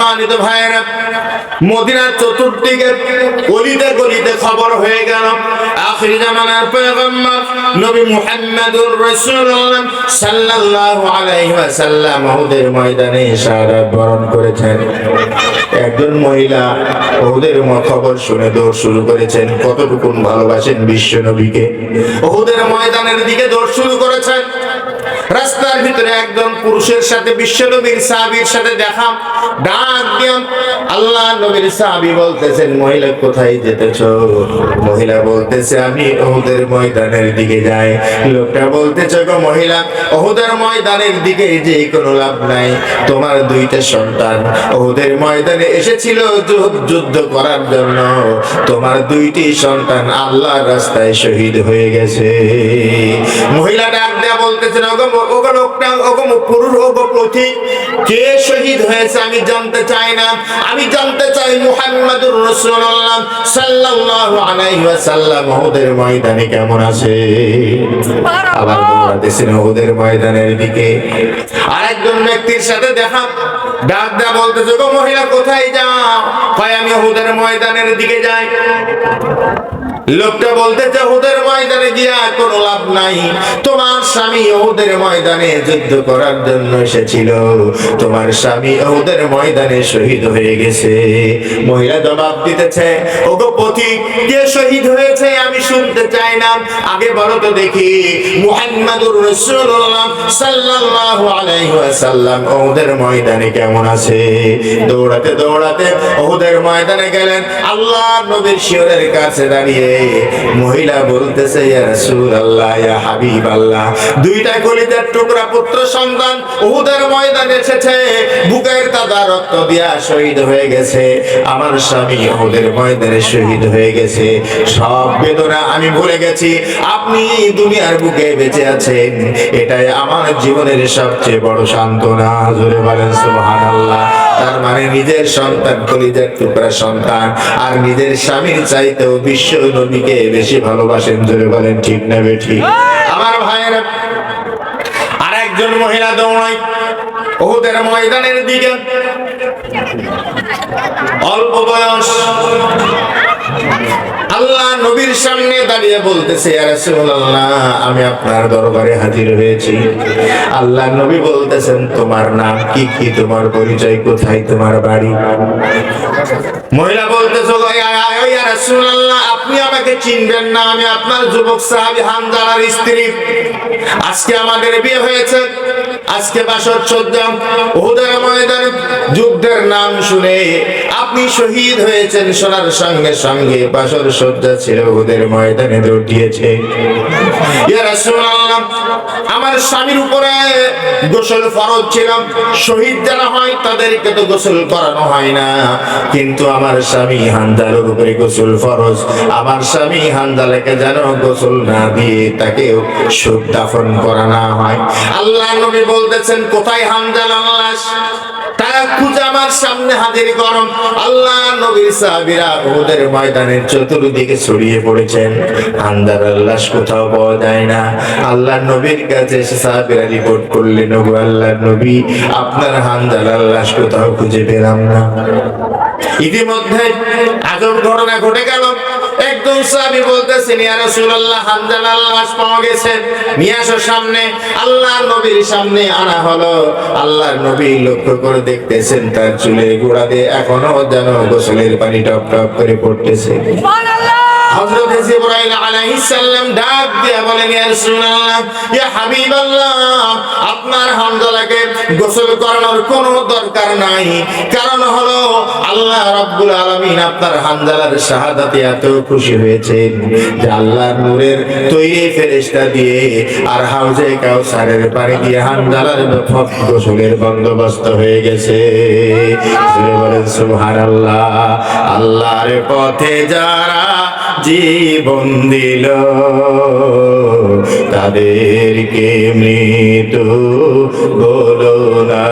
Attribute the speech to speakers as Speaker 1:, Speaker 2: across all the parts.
Speaker 1: সম্মানিত ভাইয়েরা, মদিনার চতুর্দিকে গলিতে গলিতে খবর হয়ে গেল আখির জামানার পয়গম্বর নবী মুহাম্মদুর রাসূলুল্লাহ সাল্লাল্লাহু আলাইহি ওয়াসাল্লাম উহুদের ময়দানে শাহাদাত বরণ করেছেন। একজন মহিলা উহুদের খবর শুনে দৌড় শুরু করেছেন। কতটুকু ভালোবাসেন বিশ্ব নবীকে, উহুদের ময়দানের দিকে দৌড় শুরু করেছেন। রাস্তার ভিতরে একজন পুরুষের সাথে বিশ্বনবীর সাহাবীর সাথে দেখা, ডাক দিলেন। আল্লাহ নবীর সাহাবী বলতেছেন, মহিলা কোথায় যেতেছো? মহিলা বলতেছে, আমি উহুদের ময়দানের দিকে যাই। লোকটা বলতেছে, গো মহিলা, উহুদের ময়দানের দিকে যে কোনো লাভ নাই। তোমার দুইটা সন্তান উহুদের ময়দানে এসেছিল যুদ্ধ করার জন্য। তোমার দুইটি সন্তান আল্লাহর রাস্তায় শহীদ হয়ে গেছে। মহিলা ডাক দেয়া বলতেছেন, কে শহীদ হয়েছে আমি জানতে চাই না, আমি জানতে চাই মুহাম্মদুর রাসূলুল্লাহ সাল্লাল্লাহু আলাইহি ওয়াসাল্লাম উহুদের ময়দানে কেমন আছে। আবার দৌড়াতেছেন উহুদের ময়দানের দিকে। আরেকজন ব্যক্তির সাথে দেখা, ডাক দেয়া বলতেছে, গো মহিলা কোথায় যাও? কয় আমি উহুদের ময়দানের দিকে যাই। লোকটা বলতেছে, উহুদের ময়দানে গিয়া কোনো লাভ নাই। তোমার স্বামী উহুদের ময়দানে যুদ্ধ করার জন্য এসেছিল, তোমার স্বামী উহুদের ময়দানে শহীদ হয়ে গেছে। মহিলা জবাব দিতেছে, ওগো পথি, কে শহীদ হয়েছে আমি শুনতে চাই না, আগে বলো তো দেখি মুহাম্মদুর রাসূলুল্লাহ সাল্লাল্লাহু আলাইহি ওয়াসাল্লাম উহুদের ময়দানে কেমন আছে। দৌড়াতে দৌড়াতে উহুদের ময়দানে গেলেন। আল্লাহর নবীর শিয়রের কাছে দাঁড়িয়ে মহিলা বলতেছে, ইয়া রাসূলুল্লাহ, ইয়া হাবিবাল্লাহ, দুইটা কলিজার টুকরা পুত্র সন্তান উহুদের ময়দানে এসেছে, বুকের তাজা রক্ত দিয়া শহীদ হয়ে গেছে। আমার স্বামী উহুদের ময়দানে শহীদ হয়ে গেছে। সব বেদনা আমি ভুলে গেছি, আপনি দুনিয়ার বুকে বেঁচে আছেন, এটাই আমার জীবনের সবচেয়ে বড় সান্ত্বনা। জোরে বলেন সুবহানাল্লাহ। তার মানে নিজের সন্তান, কলিজার টুকরা সন্তান, আর নিজের স্বামীর চাইতেও বিশ্ব নবীকে বেশি ভালোবাসেন। জোরে বলেন ঠিক না বেঠিক? আমার ভাইয়েরা, আর একজন মহিলা দৌড়ায় উহুদের ময়দানের দিকে। অল্প বয়স, আল্লাহ নবীর সামনে দাঁড়িয়ে বলতেছে, ইয়া রাসূলুল্লাহ, আমি আপনার দরবারে হাজির হয়েছি। আল্লাহ নবী বলতেছেন, তোমার নাম কি, কি তোমার পরিচয়, কোথায় তোমার বাড়ি? মহিলা বলতেছে, ইয়া রাসূলুল্লাহ, আপনি আমাকে চিনবেন না, আমি আপনার যুবক সাহাবী হানজালার স্ত্রী। আজকে আমাদের বিয়ে হয়েছে, আজকে বাসর সজ্জা। উহুদের ময়দানে যুদ্ধের নাম শুনে আপনি শহীদ হয়েছেন শোনার সঙ্গে সঙ্গে বাসর সজ্জা ছিল উহুদের ময়দানে দৌড় দিয়েছে। ইয়া রাসূলুল্লাহ, আমার স্বামীর উপরে গোসল ফরজ ছিল। শহীদ যারা হয় তাদেরকে তো গোসল করানো হয় না, কিন্তু আমার স্বামী হানজালার উপরে গোসল ফরজ। আমার স্বামী হানজালাকে যেন গোসল না দিয়ে তাকে শোক দাফন করা না হয়। আল্লাহ নবী বলতেছেন, কোথায় হানজালার লাশ? তারা খুঁজে আমার সামনে হাজির করো। আল্লাহ নবীর সাহাবীরা উহুদের ময়দানের চতুর্দিকে ছড়িয়ে পড়েছেন। হানজালার লাশ কোথাও পাওয়া যায় না। আল্লাহ নবীর কাছে এসে সাহাবীরা রিপোর্ট করলেন, ওগো আল্লাহর নবী, আপনার হানজালার লাশ কোথাও খুঁজে পেলাম না। ইতিমধ্যে আজব ঘটনা ঘটে গেল। একজন সাহাবী বলতেছেন, ইয়া রাসূলুল্লাহ, হানজালার লাশ পাওয়া গেছে, নিয়ে আসো সামনে। আল্লাহর নবীর সামনে আনা হলো। আল্লাহর নবী লক্ষ্য করে দেখতেছেন, তার চুলের গোড়া দিয়ে এখনো যেন গোসলের পানি টপ টপ করে পড়তেছে। সুবহানাল্লাহ। হযরত জিবরাইল আলাইহিস সালাম ডাক দিয়ে বলেন, ইয়া রাসূলুল্লাহ, ইয়া হাবিবাল্লাহ, আপনার হানজালাকে গোসল করানোর কোনো দরকার নাই। কারণ হলো আল্লাহ রাব্বুল আলামিন আপনার হানজালার শাহাদাতে এত খুশি হয়েছেন যে আল্লাহর নূরের তৈরি ফেরেশতা দিয়ে আর হাউজে কাউসারের পানি দিয়ে হানজালার গোসলের বন্দোবস্ত হয়ে গেছে। বলেন সুবহানাল্লাহ। আল্লাহর পথে যারা জীবন দিল তাদেরকে মৃত্যু বলো না,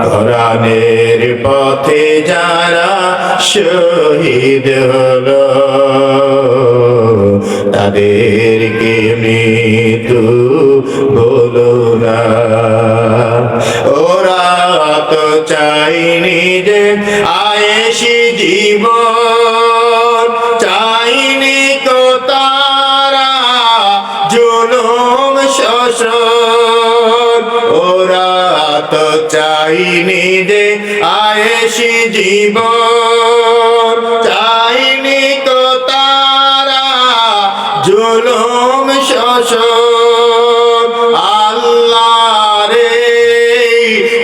Speaker 1: কোরআনের পথে যারা শহীদ হলো তাদেরকে মৃত্যু বলো না। ওরা তো চাইনি যে আয়েশি জীবন, চাইনি কো তারা জুলুম শোষণ, ওরা তো চাইনি যে আয়েশি জীবন, চাইনি কো তারা জুলুম শোষণ। আল্লাহ রে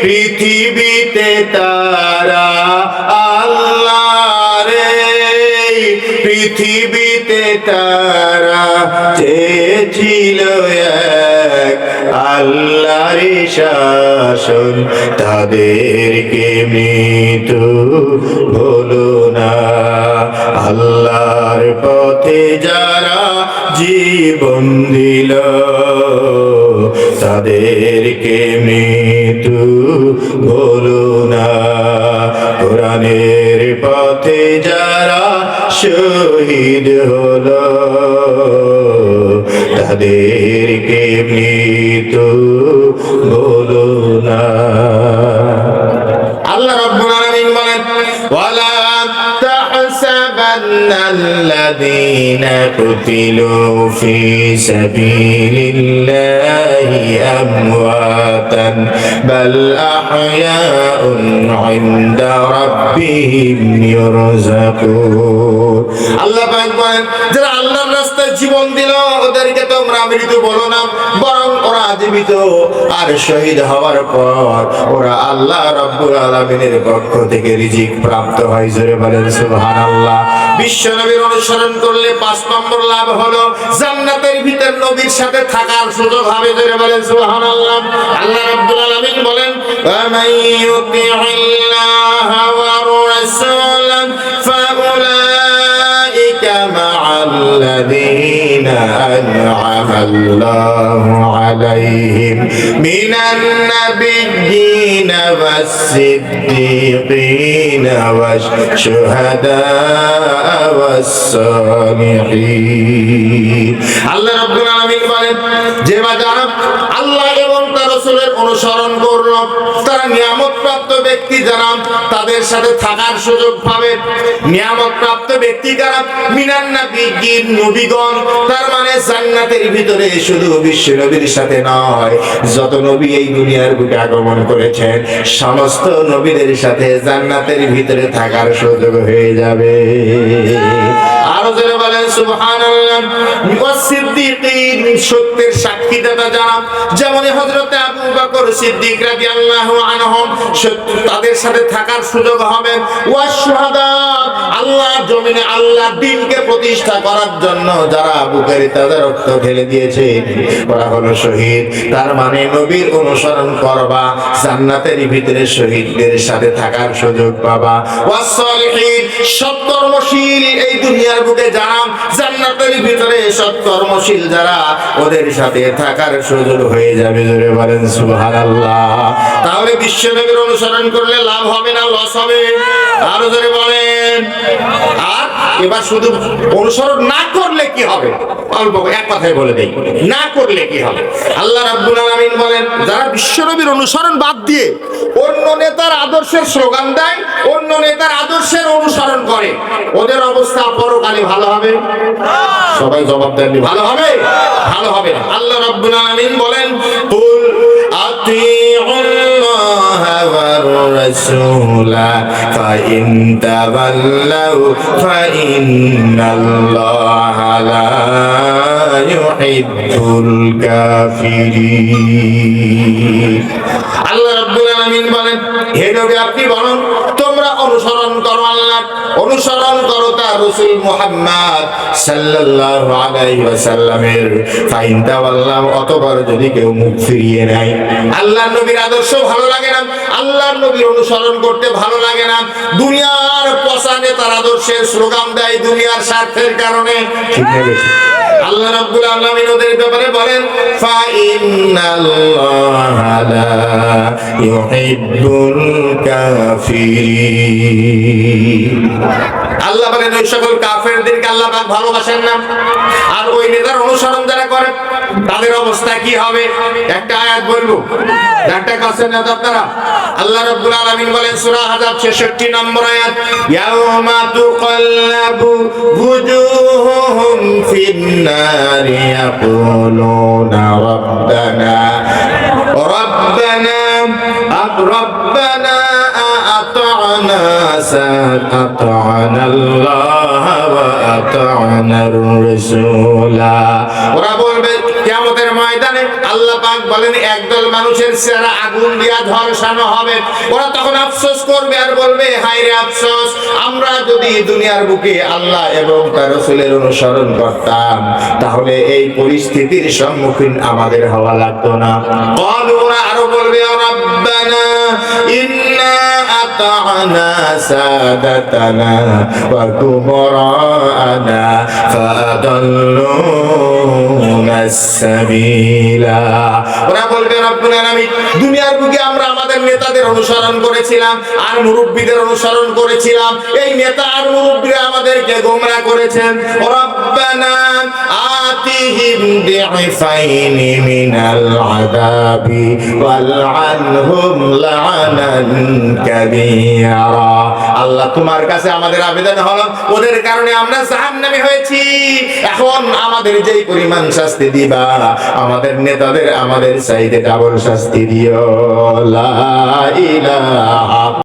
Speaker 1: পৃথিবীতে তারা, আল্লাহ রে পৃথিবীতে তারা চেয়েছিল এক আল্লাহর শাসন, তাদেরকে মৃত্যু ভুলো না। আল্লাহর পথে যারা জীবন দিল, তাদেরকে মৃত্যু ভুলো না। কোরআনের পথে যারা শহীদ হলো, তাদেরকে মৃত্যু ভুলো না। আল্লাহ রাব্বুল আলামিন বলেন, ওয়ালা তাহসাবান্নাল্লাযীনা কুতিলু ফী সাবিলিল্লাহি আমওয়াতান বাল আহয়াউন ইনদা রাব্বিহিম ইউরযাকুন। আল্লাহ পাক বলেন, যারা আল্লাহর রাস্তায় জীবন দিল ওদেরকে তোমরা মৃত্যু বলো না, বরং ওরা জীবিত। আর শহীদ হওয়ার পর ওরা আল্লাহ রাব্বুল আলামিনের পক্ষ থেকে রিজিক প্রাপ্ত হয়। জোরে বলেন সুবহানাল্লাহ। বিশ্ব নবীর অনুসরণ করলে ৫ নম্বর লাভ হলো জান্নাতের ভিতর নবীর সাথে থাকার সুযোগ হবে। জোরে বলেন সুবহানাল্লাহ। আল্লাহ রাব্বুল আলামিন বলেন, ওয়া ইউতি'ইল্লাহা ওয়া রাসূলাহু ফাউলাইকা মা'আল্লাযীনা আন'আমা আল্লাহু আলাইহিম মিনান নাবিয়্যিনা ওয়াস-সিদ্দীকিনা ওয়াশ-শুহাদা'a ওয়াস-সালিহিন। আল্লাহ রাব্বুল আলামিন বলেন, যে যারা আল্লাহ এবং তার রাসূলের অনুসরণ করলো তারা নিয়ামত প্রাপ্ত ব্যক্তি, যারা তাদের সাথে থাকার সুযোগ পাবে। নিয়ামত প্রাপ্ত ব্যক্তি যারা মিনান নাবিয়্যিন, নবীগণ, তার মানে জান্নাতের ভিতরে শুধু বিশ্ব নবীর সাথে নয়, যত নবী এই দুনিয়ার বুকে আগমন করেছেন সমস্ত নবীদের সাথে জান্নাতের ভিতরে থাকার সুযোগ হয়ে যাবে। আরো যারা বলেন সুবহানাল্লাহ। ওয়াস-সিদ্দীকিন, সত্যের সাক্ষীদাতা যারা, যেমন হযরত আবু বকর সিদ্দিক রাদিয়াল্লাহু আনহু, তাদের সাথে থাকার সুযোগ হবে। ওয়াশ-শুহাদা, আল্লাহর জমিনে আল্লাহর দ্বীনকে প্রতিষ্ঠা করার জন্য যারা বুকের তাজা রক্ত ঢেলে দিয়েছে ওরা হলো শহীদ। তার মানে নবীর অনুসরণ করবা, জান্নাতের ভিতরে শহীদদের সাথে থাকার সুযোগ পাবা। ওয়াস-সালিহিন, সৎকর্মশীল, এই দুনিয়ার বুকে যারা জান্নাতের ভিতরে সৎকর্মশীল যারা, ওদের সাথে থাকার সুযোগ হয়ে যাবে। জোরে বলেন সুবহানাল্লাহ। তাহলে বিশ্ব নবীর অনুসরণ করলে লাভ হবে না লস হবে? আরো জোরে বলেন। আর এবার শুধু অনুসরণ না করলে কি হবে? অল্প এক কথায় বলে দেই, না করলে কি হবে। আল্লাহ রাব্বুল আলামিন বলেন, যারা বিশ্ব নবীর অনুসরণ বাদ দিয়ে অন্য নেতার আদর্শের স্লোগান দেয়, অন্য নেতার আদর্শের অনুসরণ করে, ওদের অবস্থা পরকালে ভালো হবে? সবাই জবাব দেন, ভালো হবে? ভালো হবে না। আল্লাহ রাব্বুল আলামিন বলেন, কুল আতিউল্লাহা ওয়ার রাসূলা ফাইন তাওয়াল্লাউ ফাইন্নাল্লাহা লা ইউহিব্বুল কাফিরিন। আল্লাহ রাব্বুল আলামিন বলেন, হে নবী আপনি বলুন, তোমরা অনুসরণ করো আল্লাহ, অনুসরণ করো তার রাসূল মুহাম্মদ সাল্লাল্লাহু আলাইহি ওয়াসাল্লামের। ফাইন তাওয়াল্লাহু, অতঃপর যদি কেউ মুখ ফিরিয়ে নেয়, আল্লাহর নবীর আদর্শ ভালো লাগে না, আল্লাহর নবীর অনুসরণ করতে ভালো লাগে না, দুনিয়ার পছানে তার আদর্শের স্লোগান দেয় দুনিয়ার স্বার্থের কারণে, ঠিক আছে? আল্লাহ রাব্বুল আলামিন ওদের ব্যাপারে বলেন, ফা ইন্নাল্লাহা লা ইউহিব্বুল কাফিরিন। আল্লাহ বলেন ওই সকল কাফেরদেরকে আল্লাহ পাক ভালোবাসেন না। আর ওই নেতার অনুসরণ যারা করে তাদের অবস্থা কি হবে? একটা আয়াত বলবো, একটা কাছে না আপনারা। আল্লাহ রাব্বুল আলামিন বলেন সূরা আহজাব 66 নম্বর আয়াত, ইয়াউমা তুকাল্লাবু wujuhuhum fin-nar yaquluna rabbana أطعنا الله وأطعنا الرسول। ওরা বলবে কিয়ামতের ময়দানে, আল্লাহ পাক বলেন একদল মানুষের চেহারা আগুন দিয়া ঝলসানো হবে। ওরা তখন আফসোস করবে আর বলবে হায় রে আফসোস, আমরা যদি দুনিয়ার বুকে আল্লাহ এবং তার রাসূলের অনুসরণ করতাম তাহলে এই পরিস্থিতির সম্মুখীন আমাদের হওয়া লাগতো না। ক্বালু, ওরা আরো বলবে রব্বানা ইন্না আতা'না সাদাতানা ওয়া কুবরানা ফাআদাল্লুনা সাবিলা। ওরা বলবে রব্বুল আলামিন, দুনিয়ার বুকে আমরা আমাদের নেতাদের অনুসরণ করেছিলাম আর মুরব্বিদের অনুসরণ করেছিলাম, এই নেতা আর মুরব্বিরা আমাদেরকে গোমরাহ করেছেন। রব্বানা আতিহিম বি'ফাইনি মিনাল আযাবি ওয়ালআনহুম লা'নান কাবীরা। আল্লাহ তোমার কাছে আমাদের আবেদন হলো, ওদের কারণে আমরা জাহান্নামী হয়েছি, এখন আমাদের যেই পরিমাণ শাস্তি দিবা আমাদের নেতাদের আমাদের চাইতে ডাবল শাস্তি দিও। লা ইলাহা